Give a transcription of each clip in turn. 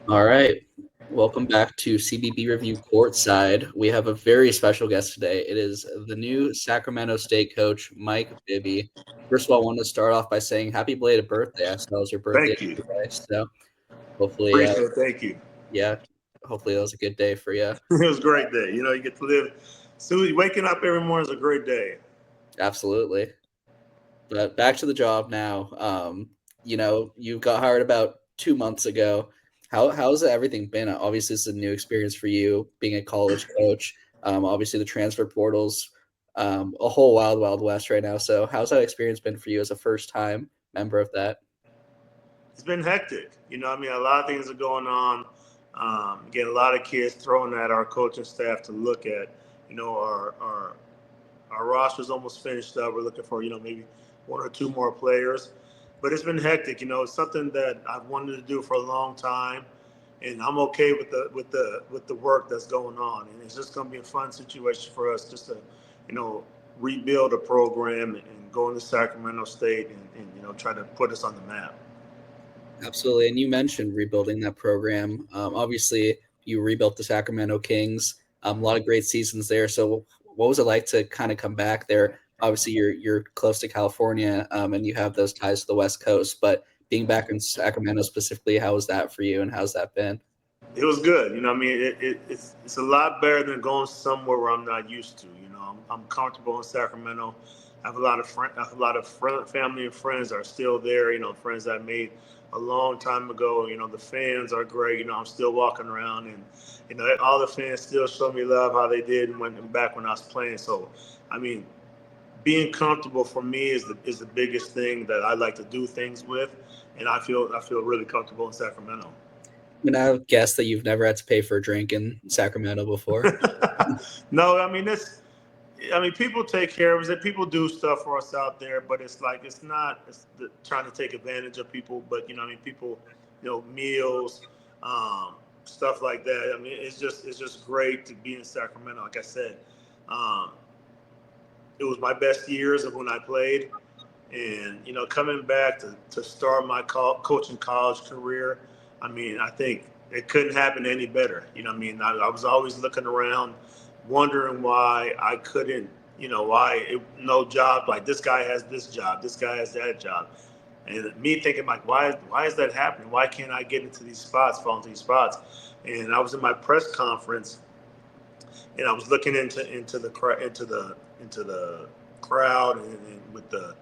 All right. Welcome back to CBB Review Courtside. We have a very special guest today. It is the new Sacramento State coach, Mike Bibby. First of all, I want to start off by saying happy belated birthday. I saw it was your birthday Thank you. today. So hopefully, Appreciate it. Thank you. yeah, hopefully that was a good day for you. It was a great day. You get to live. So waking up every morning is a great day. Absolutely. But back to the job now. You got hired about 2 months ago. How's everything been? Obviously, this is a new experience for you, being a college coach. Obviously, the transfer portals, a whole wild west right now. So, how's that experience been for you as a first time member of that? It's been hectic. A lot of things are going on. Getting a lot of kids thrown at our coaching staff to look at. Our roster's almost finished up. We're looking for maybe one or two more players, but it's been hectic. It's something that I've wanted to do for a long time, and I'm okay with the work that's going on. And it's just going to be a fun situation for us just to you know rebuild a program and go into Sacramento State and try to put us on the map. Absolutely. And you mentioned rebuilding that program. Obviously, you rebuilt the Sacramento Kings. A lot of great seasons there. So, what was it like to kind of come back there? Obviously, you're close to California, and you have those ties to the West Coast. But being back in Sacramento specifically, how was that for you, and how's that been? It was good. It's a lot better than going somewhere where I'm not used to. I'm comfortable in Sacramento. I have family and friends that are still there. Friends I made a long time ago. The fans are great. I'm still walking around, and all the fans still show me love how they did back when I was playing. So, I mean, being comfortable for me is the biggest thing that I like to do things with, and I feel really comfortable in Sacramento. And I would guess that you've never had to pay for a drink in Sacramento before. No, people take care of us. People do stuff for us out there, but it's like trying to take advantage of people. But people, meals, stuff like that. It's just great to be in Sacramento. Like I said, um, it was my best years of when I played, and coming back to start my coaching college career. I think it couldn't happen any better. I was always looking around, wondering why I couldn't. No job, like this guy has this job, this guy has that job, and me thinking like, why is that happening? Why can't I get into these spots, fall into these spots? And I was in my press conference, and I was looking into the crowd and with the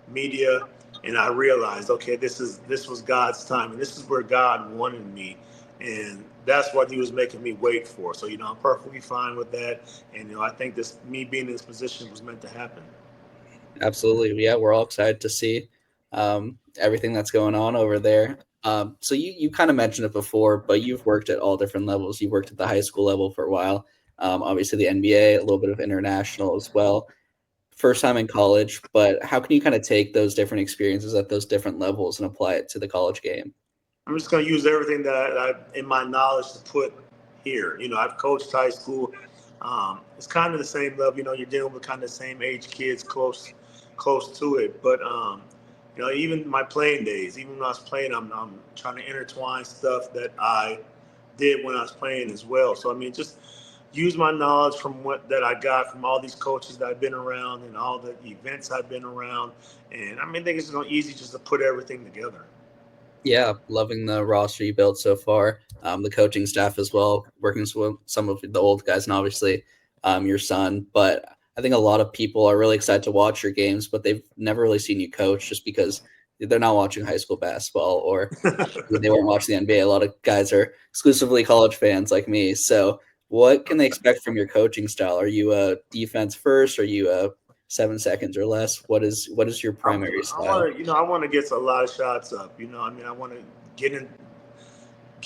media, and I realized, okay, this was God's time, and this is where God wanted me, and that's what He was making me wait for. So I'm perfectly fine with that, and I think this me being in this position was meant to happen. Absolutely. Yeah, we're all excited to see everything that's going on over there. So you kind of mentioned it before, but you've worked at all different levels. You worked at the high school level for a while. Obviously, the NBA, a little bit of international as well. First time in college, but how can you kind of take those different experiences at those different levels and apply it to the college game? I'm just going to use everything that in my knowledge to put here. I've coached high school. It's kind of the same level. You're dealing with kind of the same age kids, close to it. But even my playing days, even when I was playing, I'm trying to intertwine stuff that I did when I was playing as well. So just use my knowledge from what that I got from all these coaches that I've been around and all the events I've been around. And I think it's going easy just to put everything together. Yeah, loving the roster you built so far. The coaching staff as well, working with some of the old guys, and obviously your son. But I think a lot of people are really excited to watch your games, but they've never really seen you coach just because they're not watching high school basketball or they weren't watching the NBA. A lot of guys are exclusively college fans like me. So, what can they expect from your coaching style? Are you a defense first? Are you a 7 seconds or less? What is your primary I style? want to, I want to get a lot of shots up. I want to get in,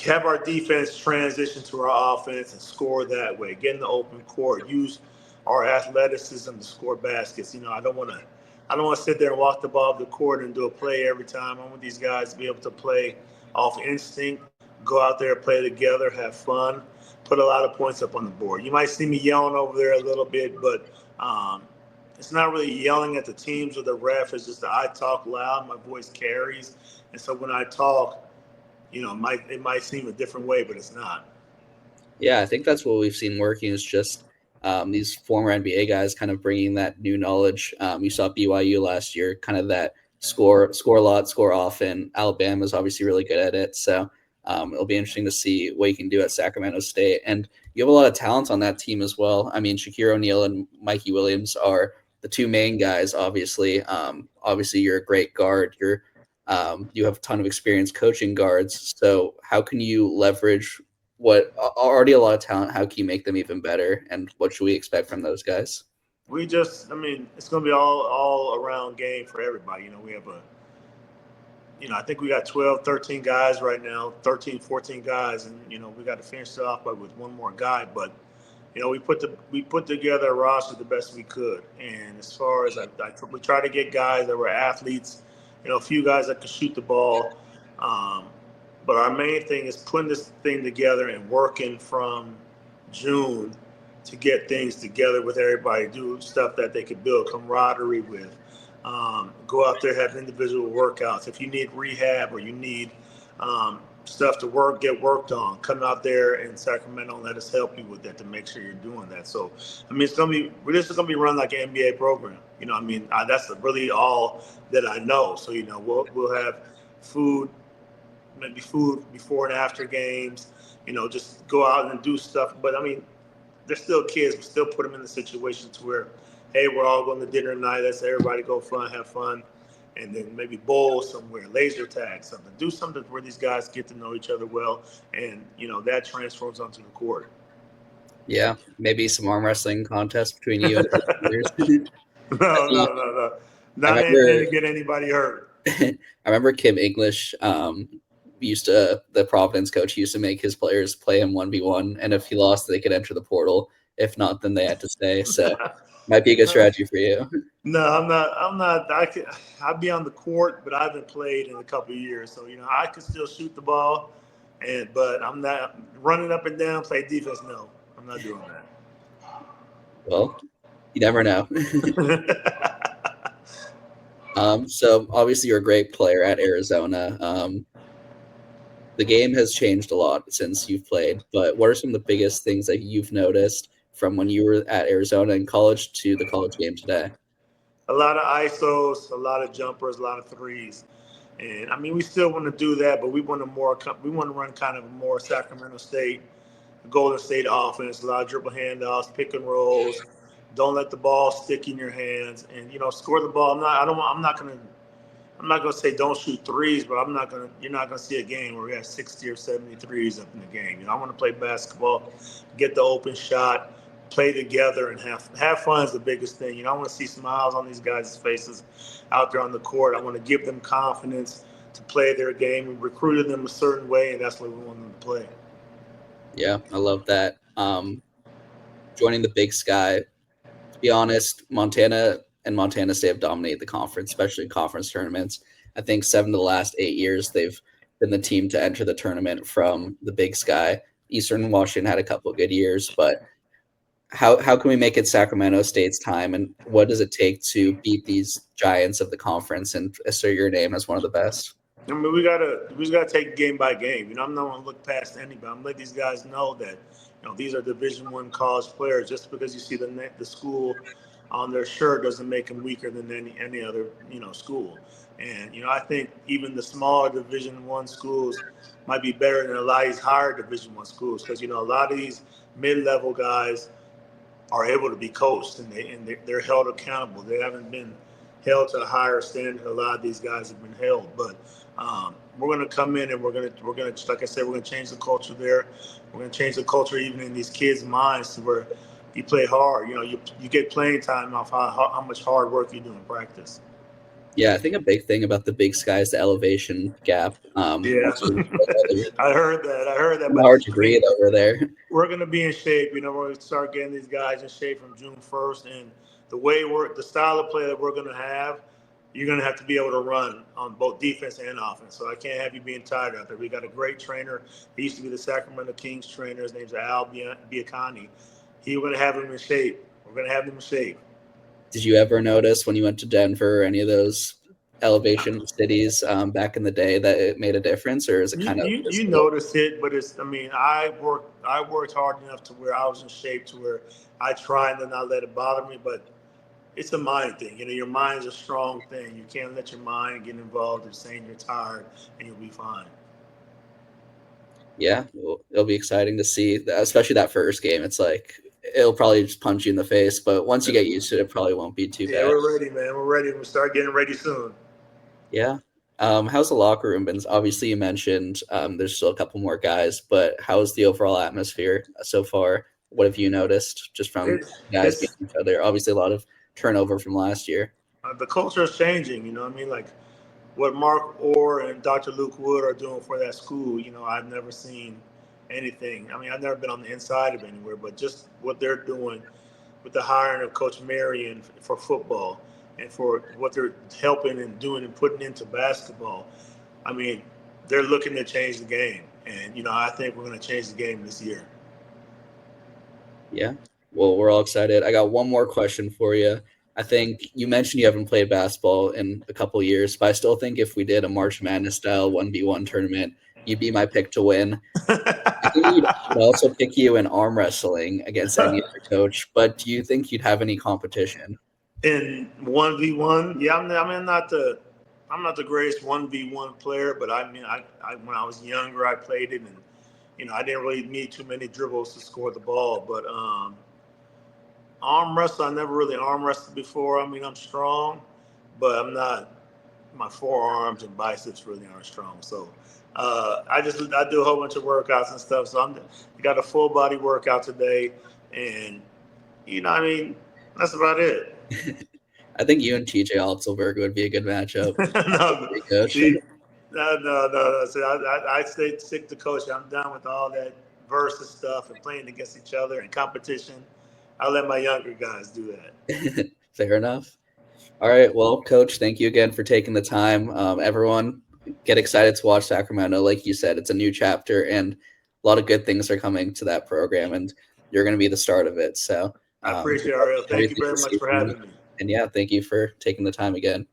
have our defense transition to our offense and score that way. Get in the open court, use our athleticism to score baskets. I don't want to sit there and walk the ball up the court and do a play every time. I want these guys to be able to play off instinct, go out there, play together, have fun, put a lot of points up on the board. You might see me yelling over there a little bit, but it's not really yelling at the teams or the ref. It's just that I talk loud, my voice carries, and so when I talk, it might seem a different way, but it's not. Yeah, I think that's what we've seen working is just these former NBA guys kind of bringing that new knowledge. You saw BYU last year, kind of that score a lot, score often. Alabama's obviously really good at it, so it'll be interesting to see what you can do at Sacramento State. And you have a lot of talent on that team as well. I mean, Shaquille O'Neal and Mikey Williams are the two main guys. Obviously, obviously you're a great guard. You have a ton of experience coaching guards. So how can you leverage what already a lot of talent? How can you make them even better? And what should we expect from those guys? It's going to be all around game for everybody. We have I think we got 12, 13 guys right now, 13, 14 guys, and we got to finish it off with one more guy. But we put together a roster the best we could. And as far as we try to get guys that were athletes, a few guys that could shoot the ball. But our main thing is putting this thing together and working from June to get things together with everybody, do stuff that they could build camaraderie with. Go out there, have individual workouts. If you need rehab or you need stuff to get worked on, come out there in Sacramento and let us help you with that to make sure you're doing that. So, this is going to be run like an NBA program. That's really all that I know. So, we'll have food, maybe food before and after games, just go out and do stuff. But they're still kids. We still put them in the situation to where, hey, we're all going to dinner tonight. Let's everybody go have fun. And then maybe bowl somewhere, laser tag, something. Do something where these guys get to know each other well. And, that transfers onto the court. Yeah, maybe some arm wrestling contest between you and others. No. Not anything to get anybody hurt. I remember Kim English the Providence coach used to make his players play him 1v1, and if he lost, they could enter the portal. If not, then they had to stay. So might be a good strategy for you. No, I'm not. I'd be on the court, but I haven't played in a couple of years. So, I could still shoot the ball, but I'm not running up and down, play defense. No, I'm not doing that. Well, you never know. So obviously you're a great player at Arizona. The game has changed a lot since you've played, but what are some of the biggest things that you've noticed from when you were at Arizona in college to the college game today? A lot of ISOs, a lot of jumpers, a lot of threes. And we still want to do that, but we want to run kind of more Sacramento State, Golden State offense, a lot of dribble handoffs, pick and rolls. Don't let the ball stick in your hands, and score the ball. I'm not gonna say don't shoot threes, but you're not gonna see a game where we have 60 or 70 threes up in the game. I want to play basketball, get the open shot, play together, and have fun is the biggest thing. I want to see smiles on these guys' faces out there on the court. I want to give them confidence to play their game. We recruited them a certain way, and that's what we want them to play. Yeah, I love that. Joining the Big Sky, to be honest, Montana and Montana State have dominated the conference, especially in conference tournaments. I think 7 of the last 8 years, they've been the team to enter the tournament from the Big Sky. Eastern Washington had a couple of good years, but how can we make it Sacramento State's time, and what does it take to beat these giants of the conference and assert your name as one of the best? We just gotta take game by game. I'm not gonna look past anybody. I'm gonna let these guys know that these are Division I college players. Just because you see the school on their shirt doesn't make them weaker than any other school. And I think even the smaller Division I schools might be better than a lot of these higher Division I schools, because a lot of these mid-level guys are able to be coached, and they're held accountable. They haven't been held to a higher standard. A lot of these guys have been held, but we're going to come in and we're going to, like I said, we're going to change the culture there. We're going to change the culture even in these kids' minds to where you play hard. You get playing time off how much hard work you do in practice. Yeah, I think a big thing about the Big Sky is the elevation gap. Yeah, I heard that. It's hard to breathe over there. We're going to be in shape. We're going to start getting these guys in shape from June 1st. And the style of play that we're going to have, you're going to have to be able to run on both defense and offense. So I can't have you being tired out there. We got a great trainer. He used to be the Sacramento Kings trainer. His name's Al Biacani. We're going to have him in shape. We're going to have him in shape. Did you ever notice when you went to Denver or any of those elevation cities back in the day that it made a difference, or is it kind of you notice it, but it's, I mean, I worked hard enough to where I was in shape to where I try to not let it bother me, but it's a mind thing. You know, your mind's a strong thing. You can't let your mind get involved in saying you're tired, and you'll be fine. Yeah, well, it'll be exciting to see, especially that first game. It's like it'll probably just punch you in the face, but once you get used to it, it probably won't be too Yeah, bad. we're ready, man. We're ready. We'll start getting ready soon. Yeah. How's the locker room been? Obviously, you mentioned there's still a couple more guys, but how's the overall atmosphere so far? What have you noticed just from guys being It's each other? Obviously, a lot of turnover from last year. the culture is changing. You know what I mean? Like what Mark Orr and Dr. Luke Wood are doing for that school. You know, I've never seen anything. I mean, I've never been on the inside of anywhere, but just what they're doing with the hiring of Coach Marion for football and for what they're helping and doing and putting into basketball. I mean, they're looking to change the game. And, you know, I think we're going to change the game this year. Yeah. Well, we're all excited. I got one more question for you. I think you mentioned you haven't played basketball in a couple of years, but I still think if we did a March Madness style 1v1 tournament, you'd be my pick to win. I think I'd also pick you in arm wrestling against any other coach, but do you think you'd have any competition? In 1v1, yeah, I'm not the greatest 1v1 player, but I mean, I when I was younger, I played it, and you know, I didn't really need too many dribbles to score the ball. But arm wrestle, I never really arm wrestled before. I mean, I'm strong, but I'm not. My forearms and biceps really aren't strong. So I do a whole bunch of workouts and stuff. So I got a full body workout today, and you know, I mean, that's about it. I think you and TJ Otzelberg would be a good matchup. No, Great coach. see, no. So I stay sick to coach. I'm done with all that versus stuff and playing against each other and competition. I let my younger guys do that. Fair enough. All right. Well, Coach, thank you again for taking the time. Everyone, get excited to watch Sacramento. Like you said, it's a new chapter, and a lot of good things are coming to that program, and you're going to be the start of it. So I appreciate it, Ariel. Thank you everything very this much for season. having me. And yeah, thank you for taking the time again.